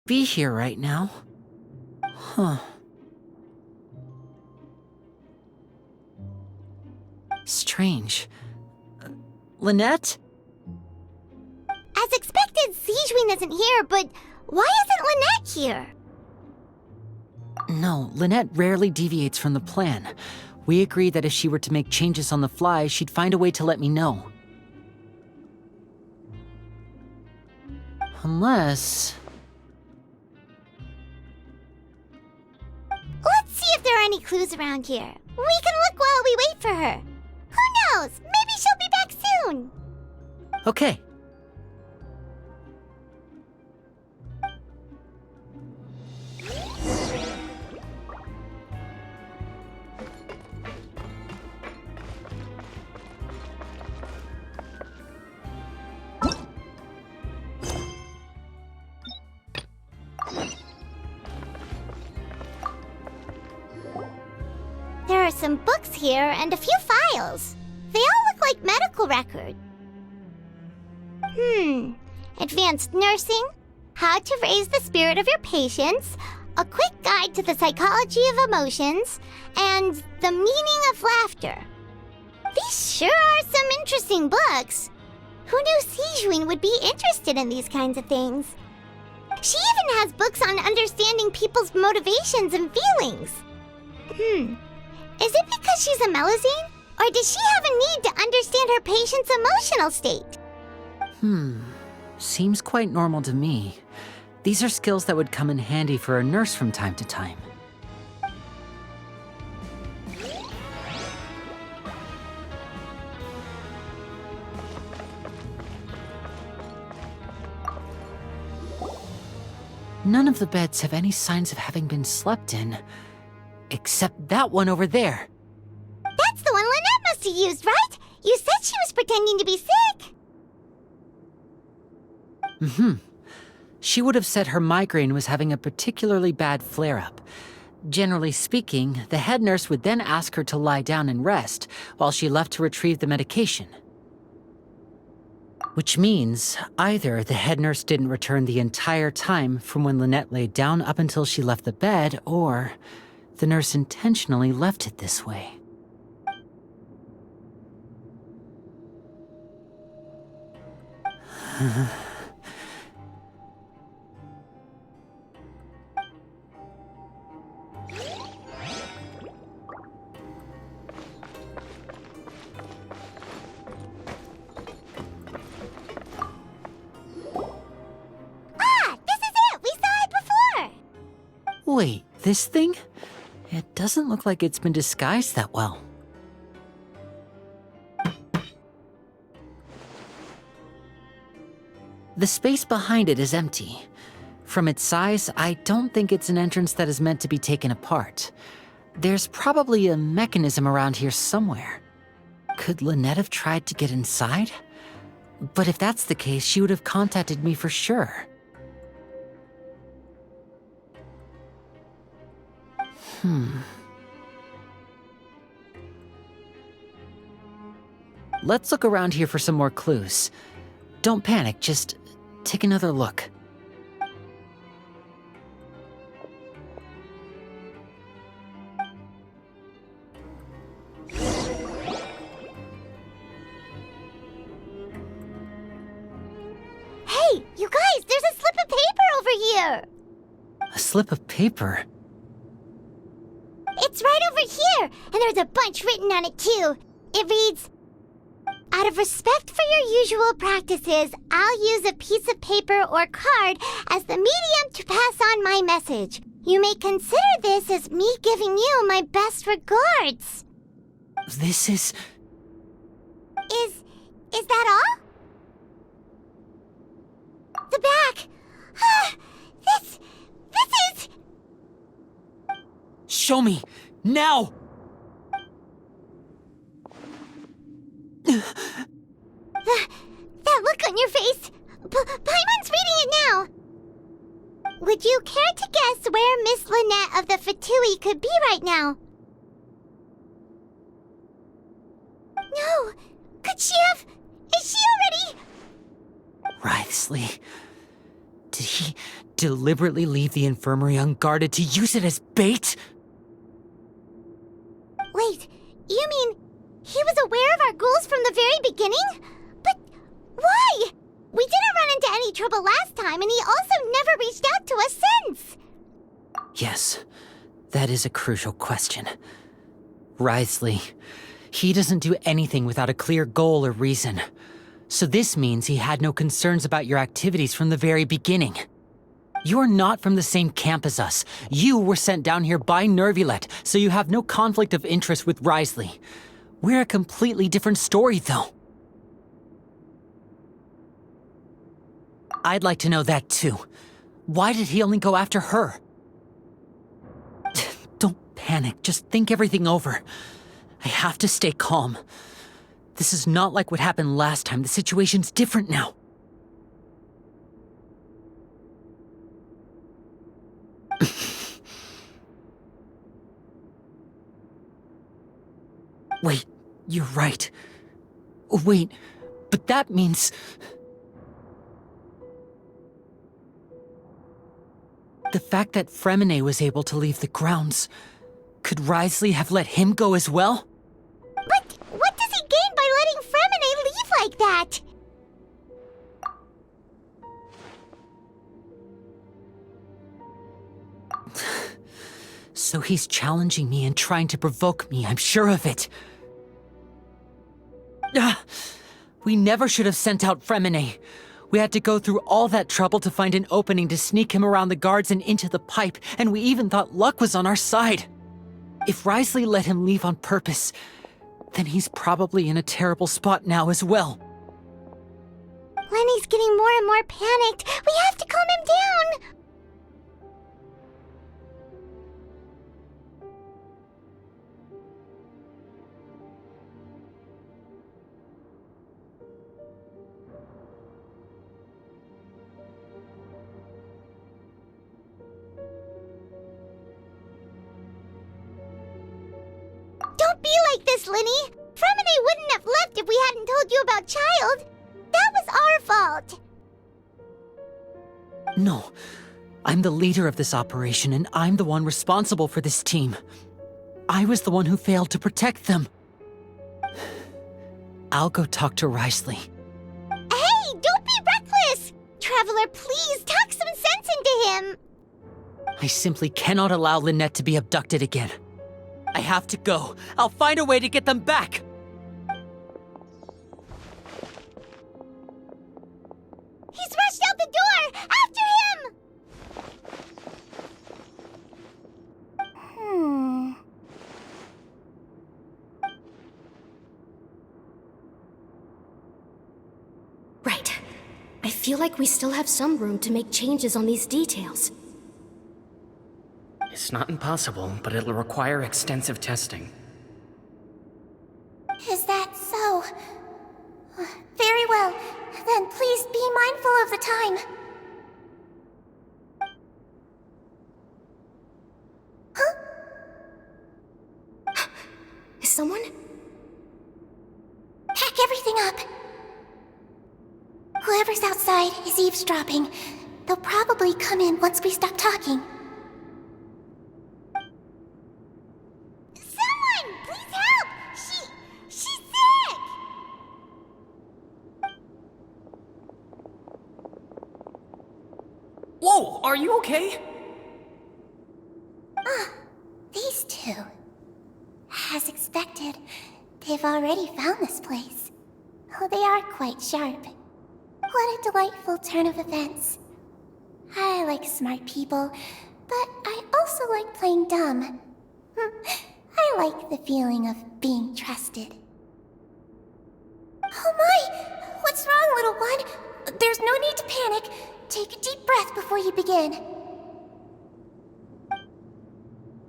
be here right now. Huh. Strange. Lynette? As expected, Sijwin isn't here, but why isn't Lynette here? No, Lynette rarely deviates from the plan. We agreed that if she were to make changes on the fly, she'd find a way to let me know. Unless... Let's see if there are any clues around here. We can look while we wait for her. Who knows? Maybe she'll be back soon. Okay. There are some books here and a few files. They all look like medical records. Advanced nursing, how to raise the spirit of your patients, a quick guide to the psychology of emotions, and the meaning of laughter. These sure are some interesting books. Who knew Sijwin would be interested in these kinds of things? She even has books on understanding people's motivations and feelings. Is it because she's a Melazine? Or does she have a need to understand her patient's emotional state? Seems quite normal to me. These are skills that would come in handy for a nurse from time to time. None of the beds have any signs of having been slept in. Except that one over there. That's the one Lynette must have used, right? You said she was pretending to be sick. She would have said her migraine was having a particularly bad flare-up. Generally speaking, the head nurse would then ask her to lie down and rest while she left to retrieve the medication. Which means either the head nurse didn't return the entire time from when Lynette laid down up until she left the bed, or the nurse intentionally left it this way. Wait, this thing? It doesn't look like it's been disguised that well. The space behind it is empty. From its size, I don't think it's an entrance that is meant to be taken apart. There's probably a mechanism around here somewhere. Could Lynette have tried to get inside? But if that's the case, she would have contacted me for sure. Let's look around here for some more clues. Don't panic, just take another look. Hey, you guys, there's a slip of paper over here! A slip of paper? It's right over here, and there's a bunch written on it too. It reads, "Out of respect for your usual practices, I'll use a piece of paper or card as the medium to pass on my message. You may consider this as me giving you my best regards." This is... Is that all? The back! This is... Show me! Now! That look on your face! Paimon's reading it now! Would you care to guess where Miss Lynette of the Fatui could be right now? No! Could she have... Is she already... Wriothesley... Deliberately leave the infirmary unguarded to use it as bait? Wait, you mean he was aware of our goals from the very beginning? But why? We didn't run into any trouble last time, and he also never reached out to us since. Yes, that is a crucial question. Wriothesley, he doesn't do anything without a clear goal or reason. So this means he had no concerns about your activities from the very beginning. You're not from the same camp as us. You were sent down here by Nervulet, so you have no conflict of interest with Wriothesley. We're a completely different story, though. I'd like to know that, too. Why did he only go after her? Don't panic. Just think everything over. I have to stay calm. This is not like what happened last time. The situation's different now. Wait, you're right. Wait, but that means... The fact that Fremine was able to leave the grounds, could Wriothesley have let him go as well? But what does he gain by letting Fremine leave like that? So he's challenging me and trying to provoke me, I'm sure of it. We never should have sent out Fremine. We had to go through all that trouble to find an opening to sneak him around the guards and into the pipe, and we even thought luck was on our side. If Wriothesley let him leave on purpose, then he's probably in a terrible spot now as well. Lenny's getting more and more panicked. We have to calm him down. Don't be like this, Lenny. Fremine wouldn't have left if we hadn't told you about Child. That was our fault. No, I'm the leader of this operation, and I'm the one responsible for this team. I was the one who failed to protect them. I'll go talk to Wriothesley. Hey, don't be reckless! Traveler, please talk some sense into him. I simply cannot allow Lynette to be abducted again. I have to go. I'll find a way to get them back. He's rushed out the door! After him! Right. I feel like we still have some room to make changes on these details. It's not impossible, but it'll require extensive testing. Is that so? Very well. Then please be mindful of the time. Huh? Is someone? Pack everything up. Whoever's outside is eavesdropping. They'll probably come in once we stop talking. Someone! Please help! She's sick! Whoa, are you okay? These two. As expected, they've already found this place. Oh, they are quite sharp. What a delightful turn of events. I like smart people, but I also like playing dumb. I like the feeling of being trusted. Oh my! What's wrong, little one? There's no need to panic. Take a deep breath before you begin.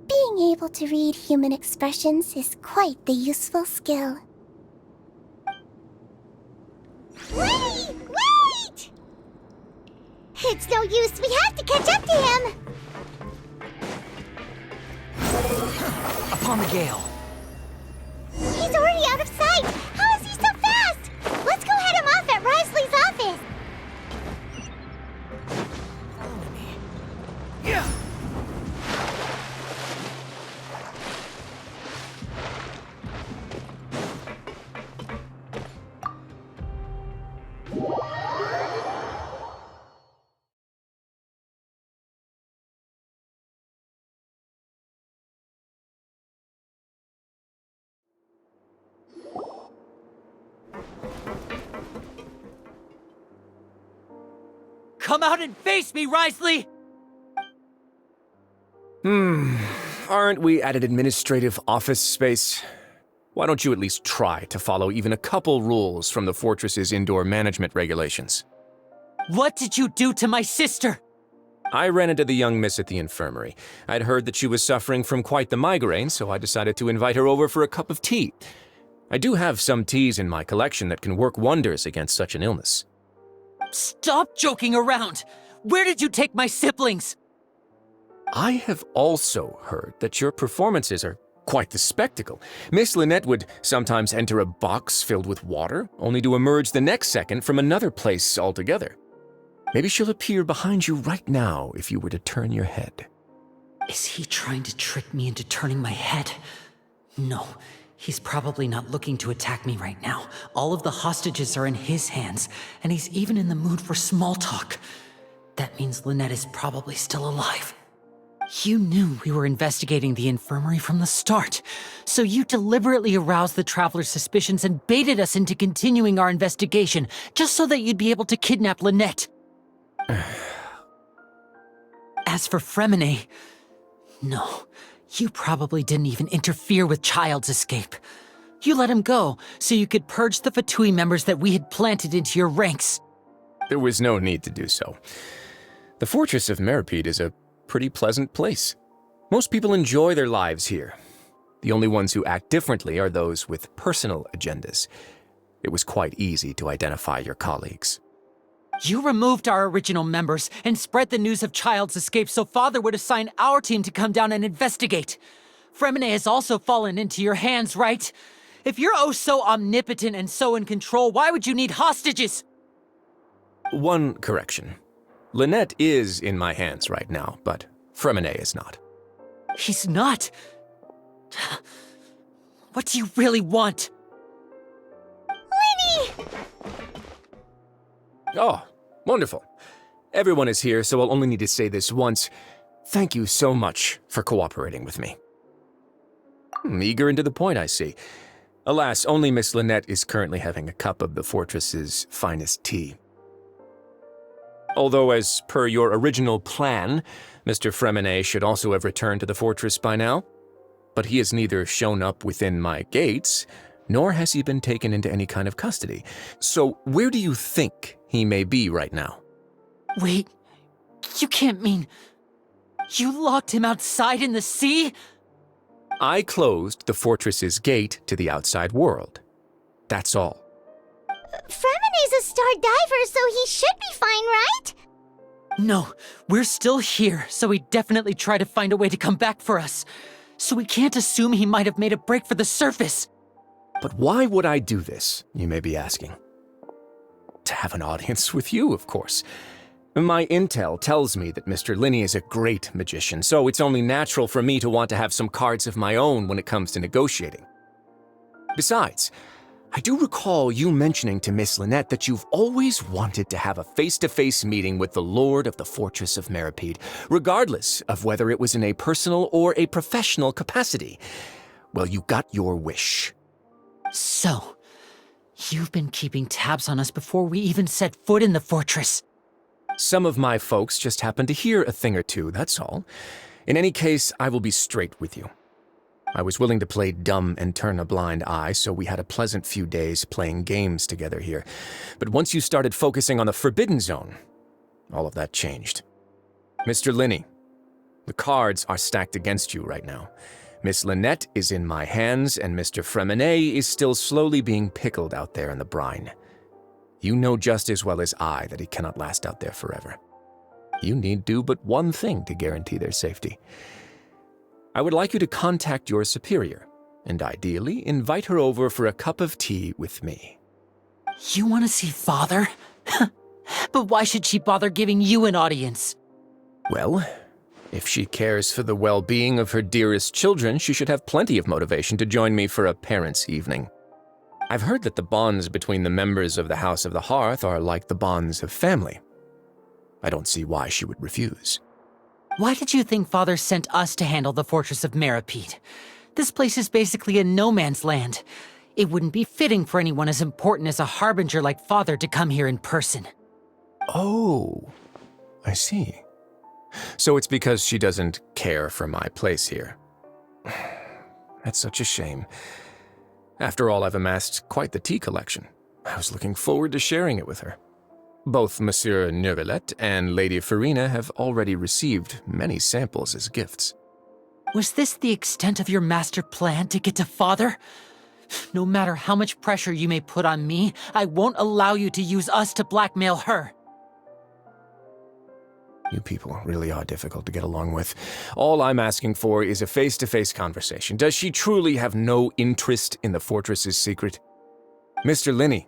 Being able to read human expressions is quite the useful skill. Wait! Wait! It's no use. We have to catch up to him. Upon the gale. He's already out of sight. How is he so fast? Let's go head him off at Wriothesley's office. Follow me. Come out and face me, Risley! Aren't we at an administrative office space? Why don't you at least try to follow even a couple rules from the fortress's indoor management regulations? What did you do to my sister? I ran into the young miss at the infirmary. I'd heard that she was suffering from quite the migraine, so I decided to invite her over for a cup of tea. I do have some teas in my collection that can work wonders against such an illness. Stop joking around! Where did you take my siblings? I have also heard that your performances are quite the spectacle. Miss Lynette would sometimes enter a box filled with water, only to emerge the next second from another place altogether. Maybe she'll appear behind you right now if you were to turn your head. Is he trying to trick me into turning my head? No, he's probably not looking to attack me right now. All of the hostages are in his hands, and he's even in the mood for small talk. That means Lynette is probably still alive. You knew we were investigating the infirmary from the start, so you deliberately aroused the traveler's suspicions and baited us into continuing our investigation, just so that you'd be able to kidnap Lynette. As for Fremine, no, you probably didn't even interfere with Child's escape. You let him go, so you could purge the Fatui members that we had planted into your ranks. There was no need to do so. The Fortress of Meripede is a pretty pleasant place. Most people enjoy their lives here. The only ones who act differently are those with personal agendas. It was quite easy to identify your colleagues. You removed our original members and spread the news of Child's escape so Father would assign our team to come down and investigate. Fremine has also fallen into your hands, right? If you're oh so omnipotent and so in control, why would you need hostages? One correction. Lynette is in my hands right now, but Fremine is not. He's not. What do you really want? Lenny! Oh, wonderful. Everyone is here, so I'll only need to say this once. Thank you so much for cooperating with me. Eager and to the point, I see. Alas, only Miss Lynette is currently having a cup of the fortress's finest tea. Although, as per your original plan, Mr. Fremine should also have returned to the fortress by now. But he has neither shown up within my gates, nor has he been taken into any kind of custody. So where do you think he may be right now? Wait, you can't mean... You locked him outside in the sea? I closed the fortress's gate to the outside world. That's all. Fremine's a star diver, so he should be fine, right? No, we're still here, so he'd definitely try to find a way to come back for us. So we can't assume he might have made a break for the surface. But why would I do this, you may be asking? To have an audience with you, of course. My intel tells me that Mr. Linney is a great magician, so it's only natural for me to want to have some cards of my own when it comes to negotiating. Besides, I do recall you mentioning to Miss Lynette that you've always wanted to have a face-to-face meeting with the Lord of the Fortress of Meripede, regardless of whether it was in a personal or a professional capacity. Well, you got your wish. So, you've been keeping tabs on us before we even set foot in the fortress. Some of my folks just happened to hear a thing or two, that's all. In any case, I will be straight with you. I was willing to play dumb and turn a blind eye, so we had a pleasant few days playing games together here. But once you started focusing on the Forbidden Zone, all of that changed. Mr. Linney, the cards are stacked against you right now. Miss Lynette is in my hands, and Mr. Fremine is still slowly being pickled out there in the brine. You know just as well as I that he cannot last out there forever. You need do but one thing to guarantee their safety. I would like you to contact your superior, and ideally invite her over for a cup of tea with me. You want to see Father? But why should she bother giving you an audience? Well, If she cares for the well-being of her dearest children, she should have plenty of motivation to join me for a parents' evening. I've heard that the bonds between the members of the House of the Hearth are like the bonds of family. I don't see why she would refuse. Why did you think Father sent us to handle the Fortress of Meripede? This place is basically a no-man's land. It wouldn't be fitting for anyone as important as a harbinger like Father to come here in person. Oh, I see. So it's because she doesn't care for my place here. That's such a shame. After all, I've amassed quite the tea collection. I was looking forward to sharing it with her. Both Monsieur Neuvillette and Lady Farina have already received many samples as gifts. Was this the extent of your master plan to get to Father? No matter how much pressure you may put on me, I won't allow you to use us to blackmail her. You people really are difficult to get along with. All I'm asking for is a face-to-face conversation. Does she truly have no interest in the fortress's secret? Mr. Linney,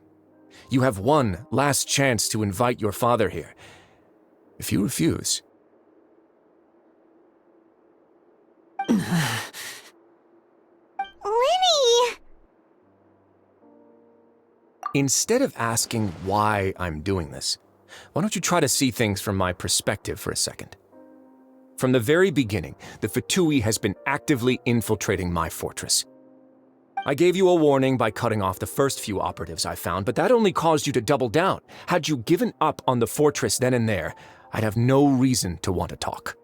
you have one last chance to invite your father here. If you refuse... Linny! Instead of asking why I'm doing this, why don't you try to see things from my perspective for a second? From the very beginning, the Fatui has been actively infiltrating my fortress. I gave you a warning by cutting off the first few operatives I found, but that only caused you to double down. Had you given up on the fortress then and there, I'd have no reason to want to talk.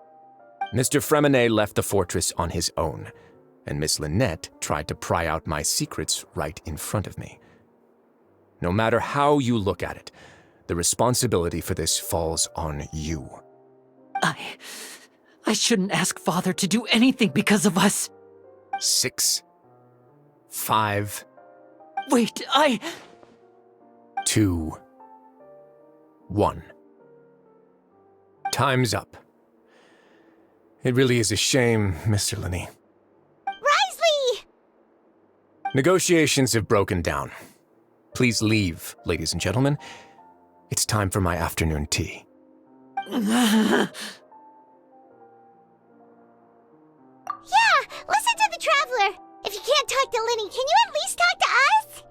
Mr. Fremenet left the fortress on his own, and Miss Lynette tried to pry out my secrets right in front of me. No matter how you look at it, the responsibility for this falls on you. I shouldn't ask Father to do anything because of us. 6, 5... Wait, 2, 1. Time's up. It really is a shame, Mr. Linney. Risley! Negotiations have broken down. Please leave, ladies and gentlemen. It's time for my afternoon tea. Yeah, listen to the Traveler! If you can't talk to Linny, can you at least talk to us?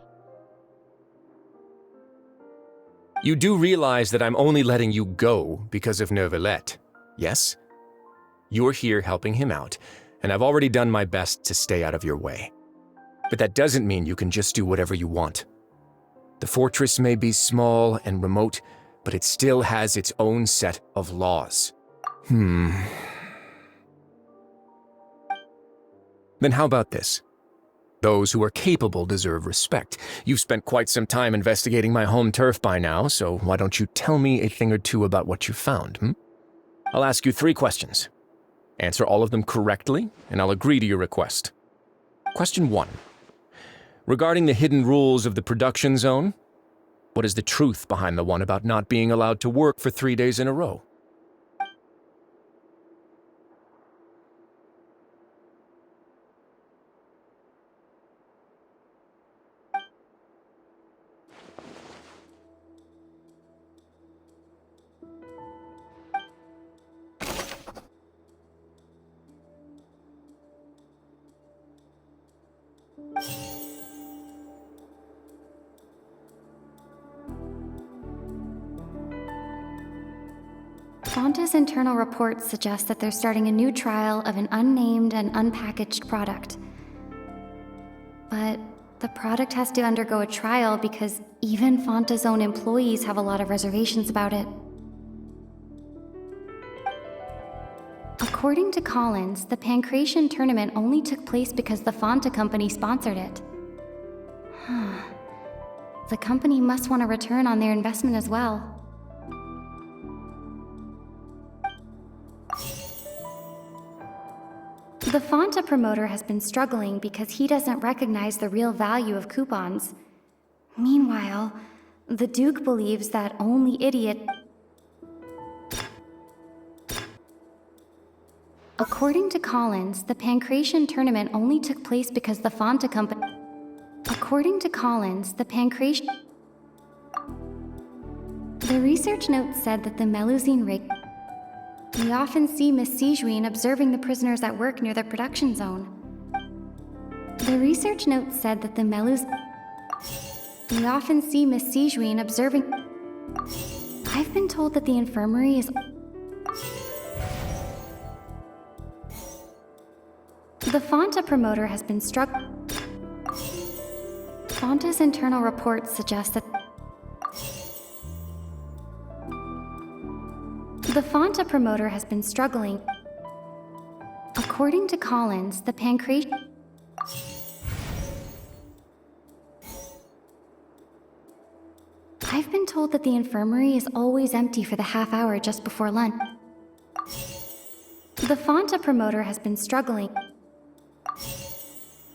You do realize that I'm only letting you go because of Neuvillette, yes? You're here helping him out, and I've already done my best to stay out of your way. But that doesn't mean you can just do whatever you want. The fortress may be small and remote, but it still has its own set of laws. Then how about this? Those who are capable deserve respect. You've spent quite some time investigating my home turf by now, so why don't you tell me a thing or two about what you found, I'll ask you 3 questions. Answer all of them correctly, and I'll agree to your request. Question 1. Regarding the hidden rules of the production zone, what is the truth behind the one about not being allowed to work for 3 days in a row? Fonta's internal reports suggest that they're starting a new trial of an unnamed and unpackaged product. But the product has to undergo a trial because even Fonta's own employees have a lot of reservations about it. According to Collins, the Pancration tournament only took place because the Fonta company sponsored it. The company must want a return on their investment as well. The Fonta promoter has been struggling because he doesn't recognize the real value of coupons. Meanwhile, the Duke believes that only idiot... According to Collins, the Pancration tournament only took place because the Fonta company... According to Collins, the Pancration... The research note said that the Melusine rig... We often see Miss Sijuin observing the prisoners at work near the production zone. The research note said that the Melus... We often see Miss Sijuin observing... I've been told that the infirmary is... The Fonta promoter has been struck... Fonta's internal reports suggest that... The Fonta promoter has been struggling. According to Collins, the pancreas... I've been told that the infirmary is always empty for the half hour just before lunch. The Fonta promoter has been struggling.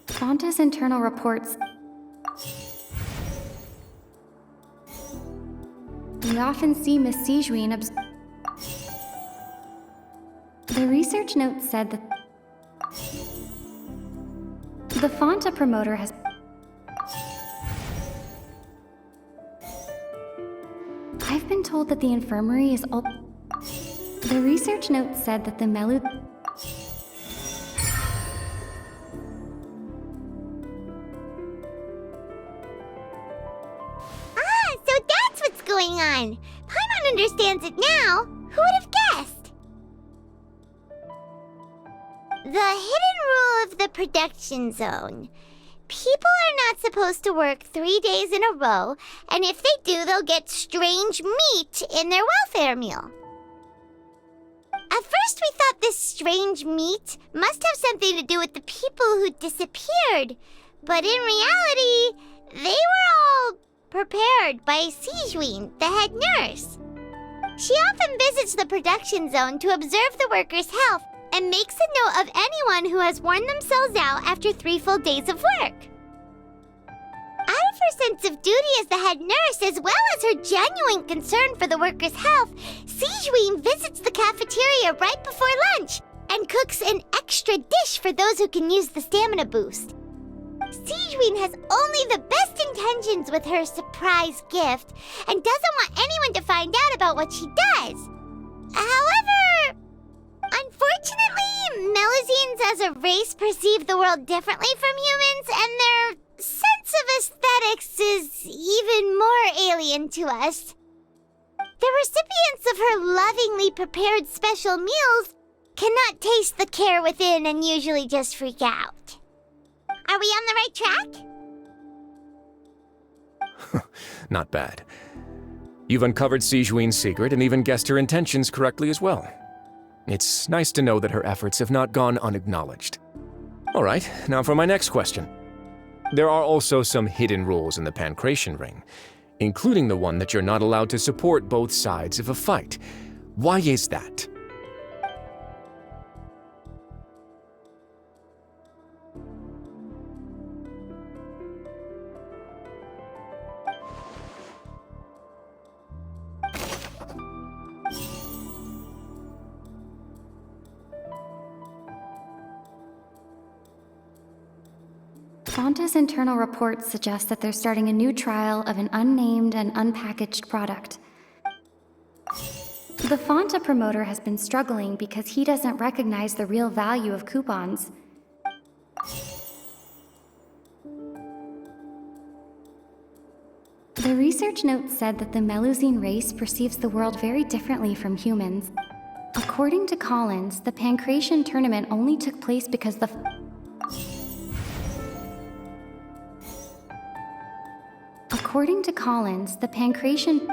Fonta's internal reports... We often see Miss Sijuin The research note said that... The Fonta promoter has... I've been told that the infirmary is all... The research note said that the Melu... So that's what's going on. Paimon understands it now. Who would have guessed? The hidden rule of the production zone. People are not supposed to work 3 days in a row, and if they do, they'll get strange meat in their welfare meal. At first we thought this strange meat must have something to do with the people who disappeared, but in reality, they were all prepared by Sijuin, the head nurse. She often visits the production zone to observe the workers' health and makes a note of anyone who has worn themselves out after 3 full days of work. Out of her sense of duty as the head nurse, as well as her genuine concern for the workers' health, Sijuin visits the cafeteria right before lunch and cooks an extra dish for those who can use the stamina boost. Sijuin has only the best intentions with her surprise gift and doesn't want anyone to find out about what she does. However, unfortunately, Melusines as a race perceive the world differently from humans, and their sense of aesthetics is even more alien to us. The recipients of her lovingly prepared special meals cannot taste the care within and usually just freak out. Are we on the right track? Not bad. You've uncovered Sijuin's secret and even guessed her intentions correctly as well. It's nice to know that her efforts have not gone unacknowledged. All right, now for my next question. There are also some hidden rules in the Pancration Ring, including the one that you're not allowed to support both sides of a fight. Why is that? Fonta's internal reports suggest that they're starting a new trial of an unnamed and unpackaged product. The Fonta promoter has been struggling because he doesn't recognize the real value of coupons. The research note said that the Melusine race perceives the world very differently from humans. According to Collins, the Pancration tournament only took place because According to Collins, the Pancration...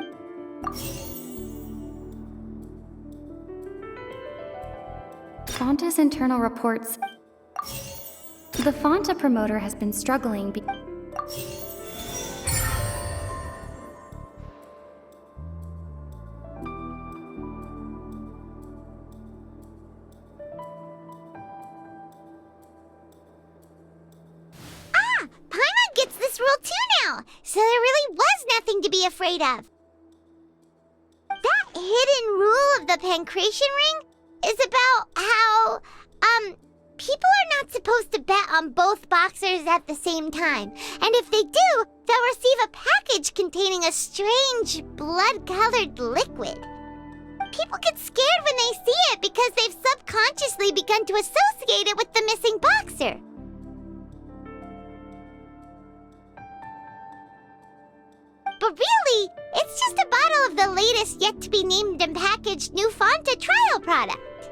Fonta's internal reports... The Fonta promoter has been struggling Paimon gets this rule too now, so there really was nothing to be afraid of. That hidden rule of the Pancration Ring is about how, people are not supposed to bet on both boxers at the same time. And if they do, they'll receive a package containing a strange, blood-colored liquid. People get scared when they see it because they've subconsciously begun to associate it with the missing boxer. But really, it's just a bottle of the latest yet-to-be-named and packaged new Fanta trial product.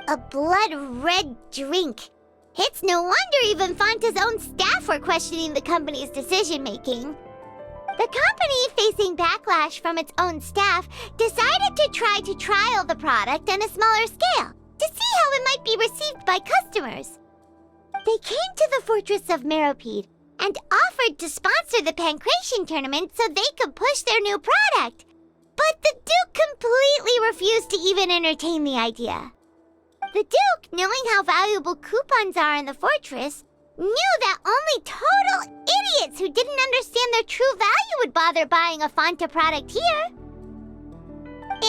A blood-red drink. It's no wonder even Fanta's own staff were questioning the company's decision-making. The company, facing backlash from its own staff, decided to try to trial the product on a smaller scale to see how it might be received by customers. They came to the fortress of Meropide and offered to sponsor the Pancration tournament so they could push their new product. But the Duke completely refused to even entertain the idea. The Duke, knowing how valuable coupons are in the fortress, knew that only total idiots who didn't understand their true value would bother buying a Fanta product here.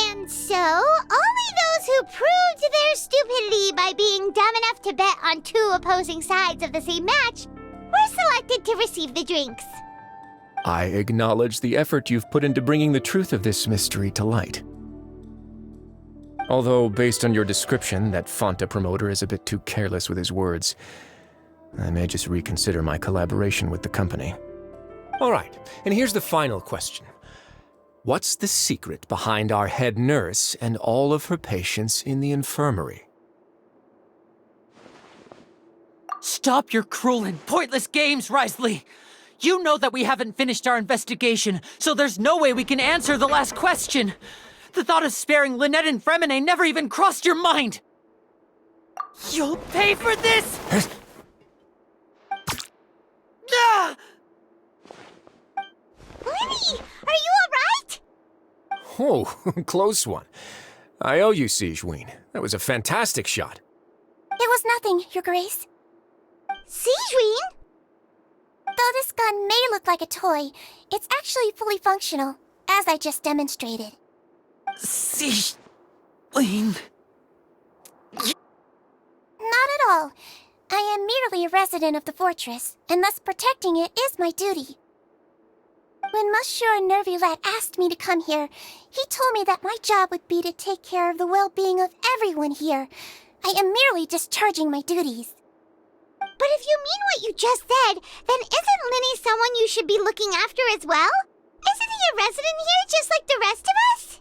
And so, only those who proved their stupidity by being dumb enough to bet on two opposing sides of the same match were selected to receive the drinks. I acknowledge the effort you've put into bringing the truth of this mystery to light. Although, based on your description, that Fanta promoter is a bit too careless with his words, I may just reconsider my collaboration with the company. All right, and here's the final question. What's the secret behind our head nurse and all of her patients in the infirmary? Stop your cruel and pointless games, Risley! You know that we haven't finished our investigation, so there's no way we can answer the last question! The thought of sparing Lynette and Fremine never even crossed your mind! You'll pay for this! Ah! Lenny, are you alright? Oh, close one. I owe you, Sigewinne. That was a fantastic shot. It was nothing, Your Grace. Sigewinne? Though this gun may look like a toy, it's actually fully functional, as I just demonstrated. Sigewinne... Not at all. I am merely a resident of the fortress, and thus protecting it is my duty. When Monsieur Nervulette asked me to come here, he told me that my job would be to take care of the well-being of everyone here. I am merely discharging my duties. But if you mean what you just said, then isn't Linny someone you should be looking after as well? Isn't he a resident here just like the rest of us?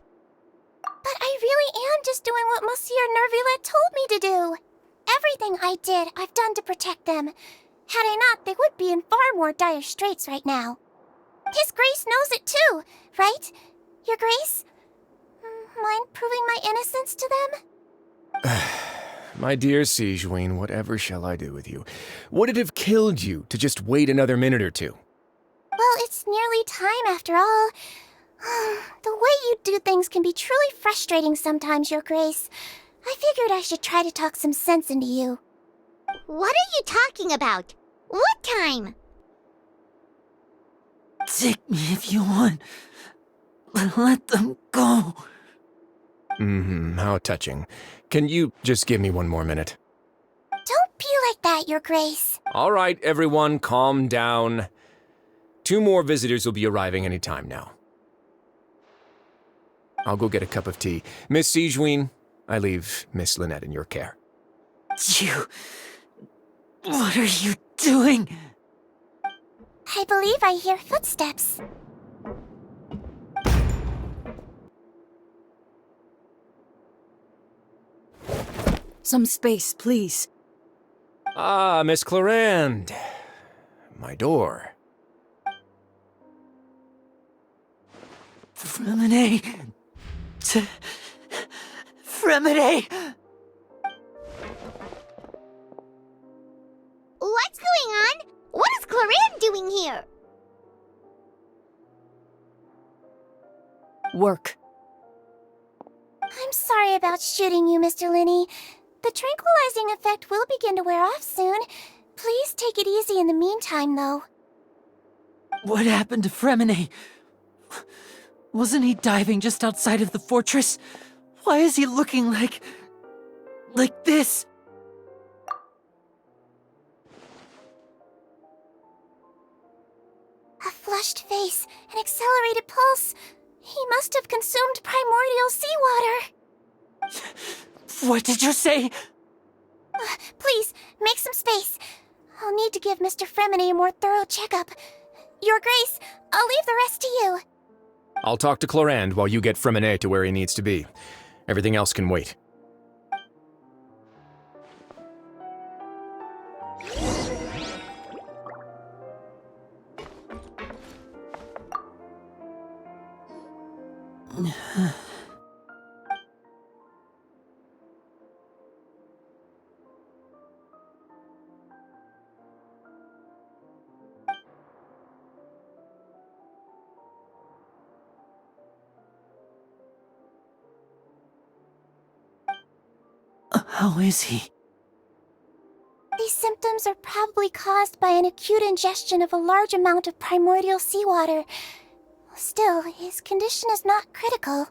But I really am just doing what Monsieur Nervulette told me to do. Everything I did, I've done to protect them. Had I not, they would be in far more dire straits right now. His Grace knows it too, right? Your Grace? Mind proving my innocence to them? My dear Sigewinne, whatever shall I do with you? Would it have killed you to just wait another minute or two? Well, it's nearly time after all. The way you do things can be truly frustrating sometimes, Your Grace. I figured I should try to talk some sense into you. What are you talking about? What time? Take me if you want. Let them go. How touching. Can you just give me one more minute? Don't be like that, Your Grace. All right, everyone, calm down. 2 more visitors will be arriving any time now. I'll go get a cup of tea. Miss Sigewinne, I leave Miss Lynette in your care. You... What are you doing? I believe I hear footsteps. Some space, please. Ah, Miss Clarande. My door. Fremine... Fremine... What's going on? What is Clarande doing here? Work. I'm sorry about shooting you, Mr. Linney. The tranquilizing effect will begin to wear off soon. Please take it easy in the meantime, though. What happened to Fremine? Wasn't he diving just outside of the fortress? Why is he looking like this? A flushed face, an accelerated pulse. He must have consumed primordial seawater. What did you say? Please, make some space. I'll need to give Mr. Fremine a more thorough checkup. Your Grace, I'll leave the rest to you. I'll talk to Clorand while you get Fremine to where he needs to be. Everything else can wait. How is he? These symptoms are probably caused by an acute ingestion of a large amount of primordial seawater. Still, his condition is not critical.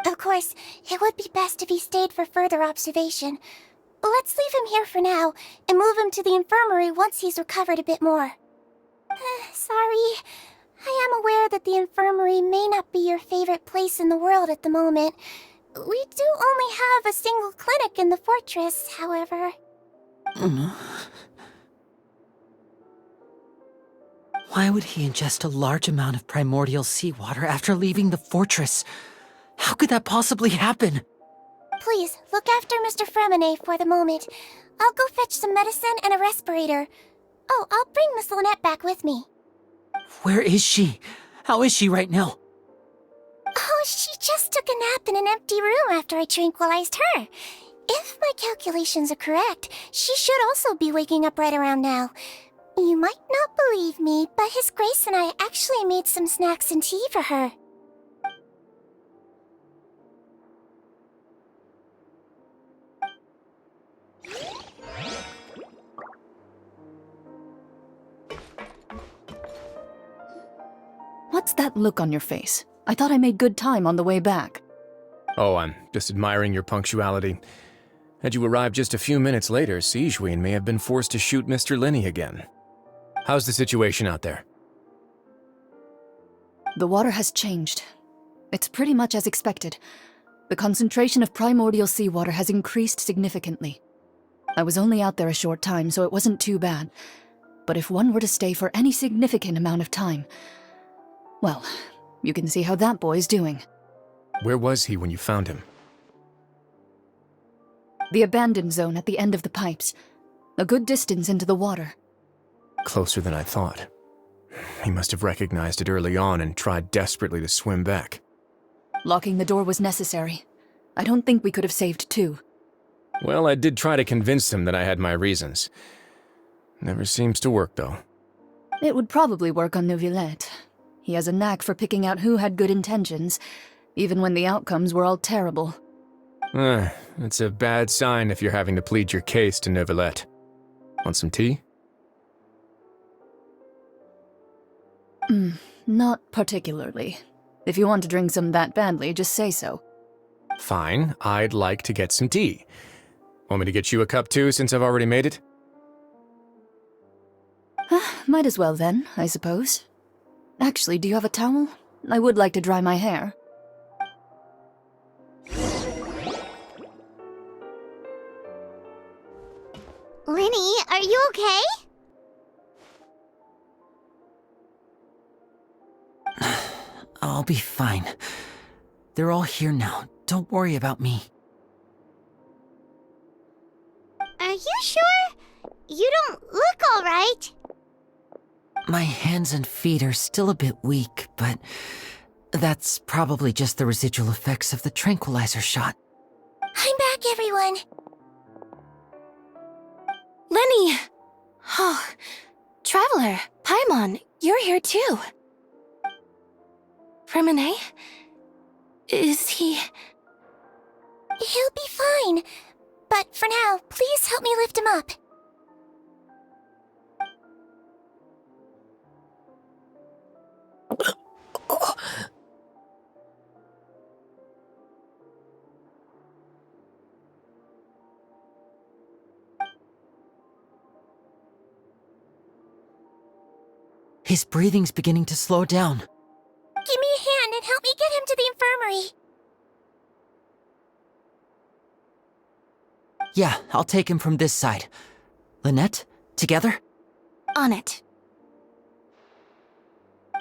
Of course, it would be best if he stayed for further observation. Let's leave him here for now, and move him to the infirmary once he's recovered a bit more. Sorry. I am aware that the infirmary may not be your favorite place in the world at the moment. We do only have a single clinic in the fortress, however. Why would he ingest a large amount of primordial seawater after leaving the fortress? How could that possibly happen? Please, look after Mr. Fremine for the moment. I'll go fetch some medicine and a respirator. Oh, I'll bring Miss Lynette back with me. Where is she? How is she right now? Oh, she just took a nap in an empty room after I tranquilized her. If my calculations are correct, she should also be waking up right around now. You might not believe me, but His Grace and I actually made some snacks and tea for her. What's that look on your face? I thought I made good time on the way back. Oh, I'm just admiring your punctuality. Had you arrived just a few minutes later, Sigewinne may have been forced to shoot Mr. Linney again. How's the situation out there? The water has changed. It's pretty much as expected. The concentration of primordial seawater has increased significantly. I was only out there a short time, so it wasn't too bad. But if one were to stay for any significant amount of time, well, you can see how that boy's doing. Where was he when you found him? The abandoned zone at the end of the pipes. A good distance into the water. Closer than I thought. He must have recognized it early on and tried desperately to swim back. Locking the door was necessary. I don't think we could have saved two. Well, I did try to convince him that I had my reasons. Never seems to work, though. It would probably work on Neuvillette. He has a knack for picking out who had good intentions, even when the outcomes were all terrible. It's a bad sign if you're having to plead your case to Neuvillette. Want some tea? Not particularly. If you want to drink some that badly, just say so. Fine, I'd like to get some tea. Want me to get you a cup too, since I've already made it? Might as well then, I suppose. Actually, do you have a towel? I would like to dry my hair. Linny, are you okay? I'll be fine. They're all here now. Don't worry about me. Are you sure? You don't look all right. My hands and feet are still a bit weak, but that's probably just the residual effects of the tranquilizer shot. I'm back, everyone. Lenny! Oh, Traveler, Paimon, you're here too. Fremine? Is he... He'll be fine. But for now, please help me lift him up. His breathing's beginning to slow down. Give me a hand and help me get him Yeah, I'll take him from this side. Lynette, together? On it.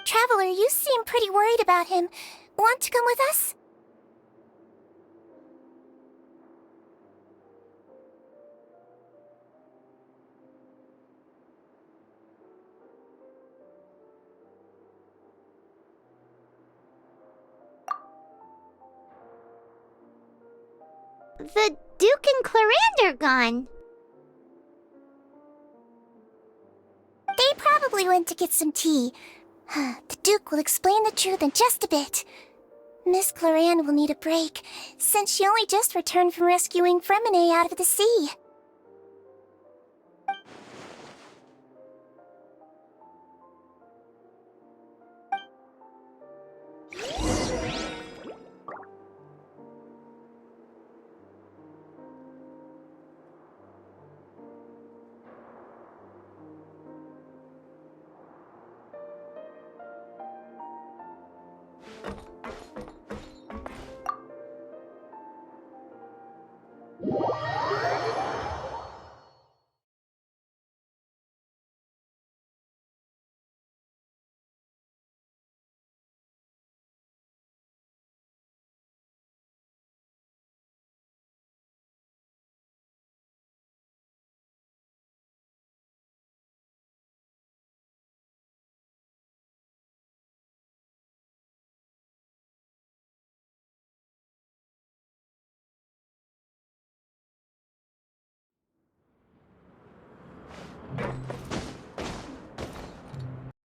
Traveler, you seem pretty worried about him. Want to come with us? The Duke and Clarande are gone. They probably went to get some tea. The Duke will explain the truth in just a bit. Miss Clarande will need a break, since she only just returned from rescuing Fremine out of the sea.